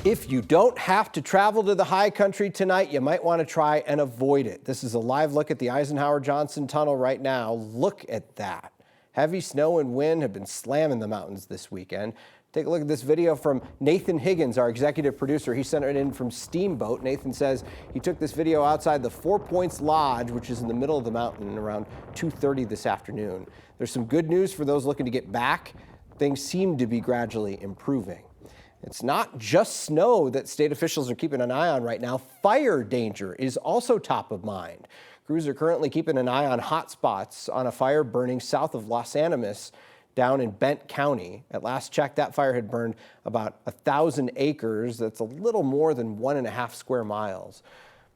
If you don't have to travel to the high country tonight, you might want to try and avoid it. This is a live look at the Eisenhower-Johnson Tunnel right now. Look at that. Heavy snow and wind have been slamming the mountains this weekend. Take a look at this video from Nathan Higgins, our executive producer. He sent it in from Steamboat. Nathan says he took this video outside the 4 Points Lodge, which is in the middle of the mountain, around 2:30 this afternoon. There's some good news for those looking to get back. Things seem to be gradually improving. It's not just snow that state officials are keeping an eye on right now. Fire danger is also top of mind. Crews are currently keeping an eye on hot spots on a fire burning south of Los Animas down in Bent County. At last check, that fire had burned about 1,000 acres. That's a little more than 1.5 square miles.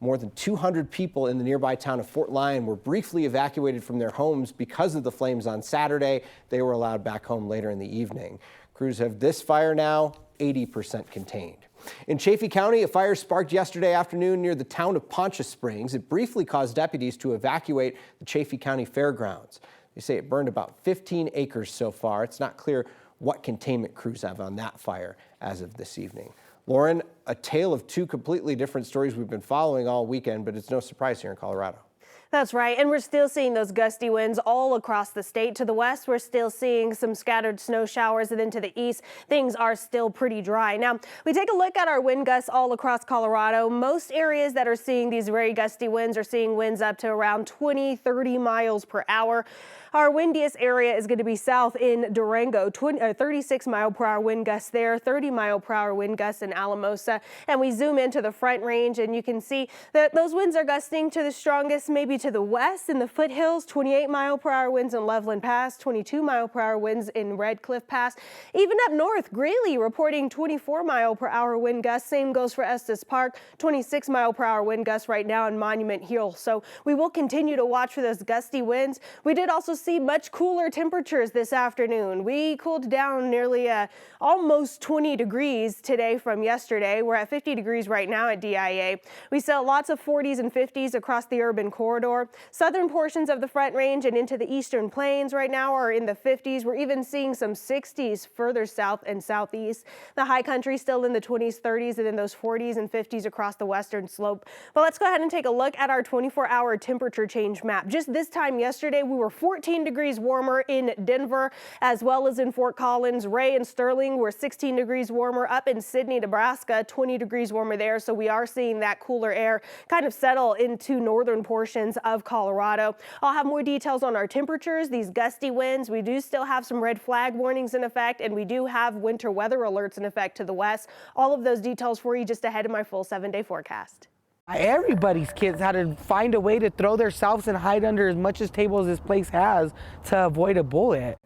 More than 200 people in the nearby town of Fort Lyon were briefly evacuated from their homes because of the flames on Saturday. They were allowed back home later in the evening. Crews have this fire now 80% contained. In Chaffee County, a fire sparked yesterday afternoon near the town of Poncha Springs. It briefly caused deputies to evacuate the Chaffee County Fairgrounds. They say it burned about 15 acres so far. It's not clear what containment crews have on that fire as of this evening. Lauren, a tale of two completely different stories we've been following all weekend, but it's no surprise here in Colorado. That's right, and we're still seeing those gusty winds all across the state. To the west, we're still seeing some scattered snow showers, and then to the east, things are still pretty dry. Now, we take a look at our wind gusts all across Colorado. Most areas that are seeing these very gusty winds are seeing winds up to around 20-30 miles per hour. Our windiest area is going to be south in Durango, 36 mile per hour wind gusts there, 30 mile per hour wind gusts in Alamosa. And we zoom into the Front Range and you can see that those winds are gusting to the strongest, maybe to the west in the foothills, 28 mile per hour winds in Loveland Pass, 22 mile per hour winds in Red Cliff Pass. Even up north, Greeley reporting 24 mile per hour wind gusts. Same goes for Estes Park, 26 mile per hour wind gusts right now in Monument Hill. So we will continue to watch for those gusty winds. We did also see much cooler temperatures this afternoon. We cooled down nearly almost 20 degrees today from yesterday. We're at 50 degrees right now at DIA. We saw lots of 40s and 50s across the urban corridor. Southern portions of the Front Range and into the eastern plains right now are in the 50s. We're even seeing some 60s further south and southeast. The high country still in the 20s, 30s, and then those 40s and 50s across the western slope. But let's go ahead and take a look at our 24-hour temperature change map. Just this time yesterday, we were 14 degrees warmer in Denver as well as in Fort Collins. Ray and Sterling were 16 degrees warmer. Up in Sidney, Nebraska, 20 degrees warmer there. So we are seeing that cooler air kind of settle into northern portions of Colorado. I'll have more details on our temperatures, these gusty winds. We do still have some red flag warnings in effect, and we do have winter weather alerts in effect to the west. All of those details for you just ahead of my full 7-day forecast. Everybody's kids had to find a way to throw themselves and hide under as much as tables this place has to avoid a bullet.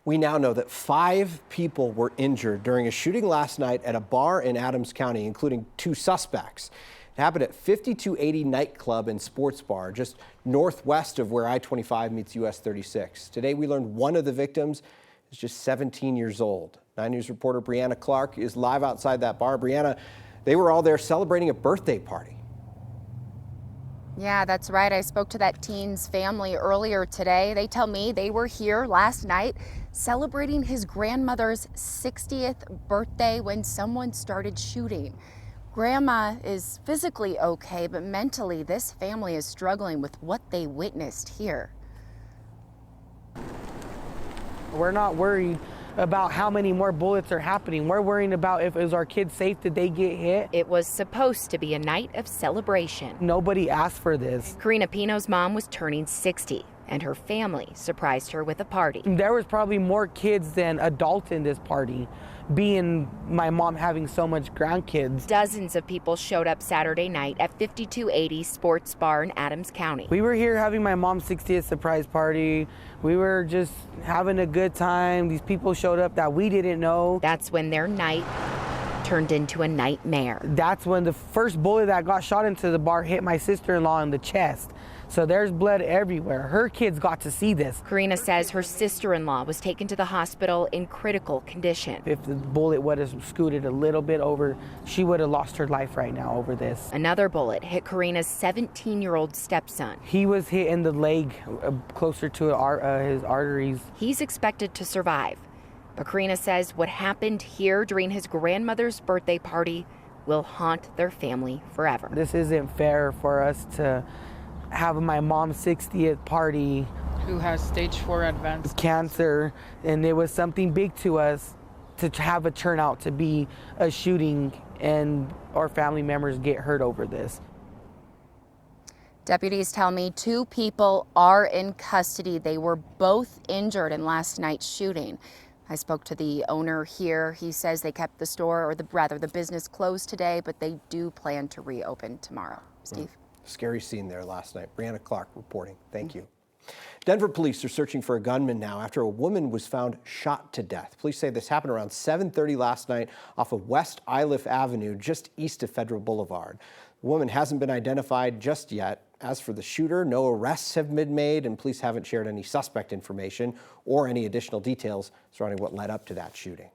We now know that 5 people were injured during a shooting last night at a bar in Adams County, including 2 suspects. It happened at 5280 Nightclub and Sports Bar, just northwest of where I-25 meets US 36. Today we learned one of the victims is just 17 years old. 9 News reporter Brianna Clark is live outside that bar. Brianna, they were all there celebrating a birthday party. Yeah, that's right. I spoke to that teen's family earlier today. They tell me they were here last night celebrating his grandmother's 60th birthday when someone started shooting. Grandma is physically okay, but mentally this family is struggling with what they witnessed here. We're not worried about how many more bullets are happening. We're worrying about is our kids safe, did they get hit? It was supposed to be a night of celebration. Nobody asked for this. Karina Pino's mom was turning 60, and her family surprised her with a party. There was probably more kids than adults in this party, being my mom having so much grandkids. Dozens of people showed up Saturday night at 5280 Sports Bar in Adams County. We were here having my mom's 60th surprise party. We were just having a good time. These people showed up that we didn't know. That's when their night turned into a nightmare. That's when the first bullet that got shot into the bar hit my sister-in-law in the chest. So there's blood everywhere. Her kids got to see this. Karina says her sister-in-law was taken to the hospital in critical condition. If the bullet would have scooted a little bit over, she would have lost her life right now over this. Another bullet hit Karina's 17-year-old stepson. He was hit in the leg, closer to his arteries. He's expected to survive. But Karina says what happened here during his grandmother's birthday party will haunt their family forever. This isn't fair for us to have my mom's 60th party. Who has stage 4 advanced Cancer, and it was something big to us to have a turnout to be a shooting and our family members get hurt over this. Deputies tell me 2 people are in custody. They were both injured in last night's shooting. I spoke to the owner here. He says they kept the store, or the business closed today, but they do plan to reopen tomorrow. Steve? Scary scene there last night. Brianna Clark reporting. Thank you. Denver police are searching for a gunman now after a woman was found shot to death. Police say this happened around 7:30 last night off of West Iliff Avenue, just east of Federal Boulevard. The woman hasn't been identified just yet. As for the shooter, no arrests have been made, and police haven't shared any suspect information or any additional details surrounding what led up to that shooting.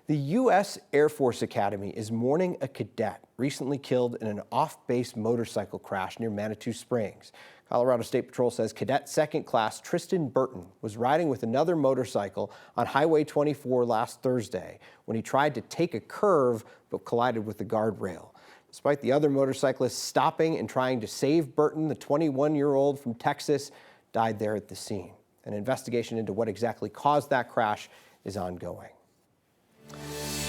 The U.S. Air Force Academy is mourning a cadet recently killed in an off-base motorcycle crash near Manitou Springs. Colorado State Patrol says Cadet Second Class Tristan Burton was riding with another motorcycle on Highway 24 last Thursday when he tried to take a curve but collided with the guardrail. Despite the other motorcyclists stopping and trying to save Burton, the 21-year-old from Texas died there at the scene. An investigation into what exactly caused that crash is ongoing.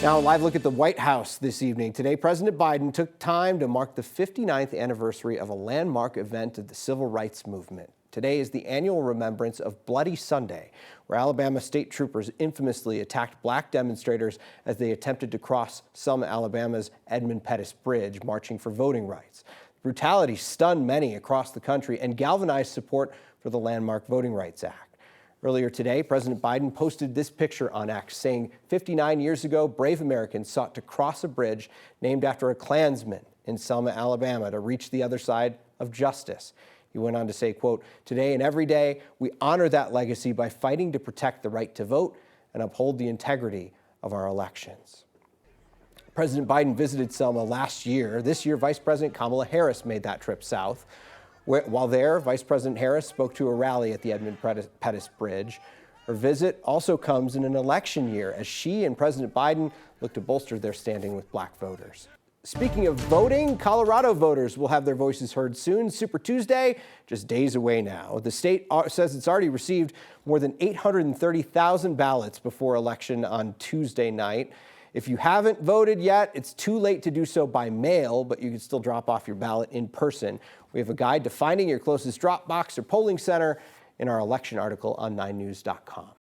Now, a live look at the White House this evening. Today, President Biden took time to mark the 59th anniversary of a landmark event of the civil rights movement. Today is the annual remembrance of Bloody Sunday, where Alabama state troopers infamously attacked black demonstrators as they attempted to cross Selma, Alabama's Edmund Pettus Bridge, marching for voting rights. The brutality stunned many across the country and galvanized support for the landmark Voting Rights Act. Earlier today, President Biden posted this picture on X, saying 59 years ago, brave Americans sought to cross a bridge named after a Klansman in Selma, Alabama, to reach the other side of justice. He went on to say, quote, "Today and every day, we honor that legacy by fighting to protect the right to vote and uphold the integrity of our elections." President Biden visited Selma last year. This year, Vice President Kamala Harris made that trip south. While there, Vice President Harris spoke to a rally at the Edmund Pettus Bridge. Her visit also comes in an election year as she and President Biden look to bolster their standing with black voters. Speaking of voting, Colorado voters will have their voices heard soon. Super Tuesday, just days away now. The state says it's already received more than 830,000 ballots before election on Tuesday night. If you haven't voted yet, it's too late to do so by mail, but you can still drop off your ballot in person. We have a guide to finding your closest drop box or polling center in our election article on 9news.com.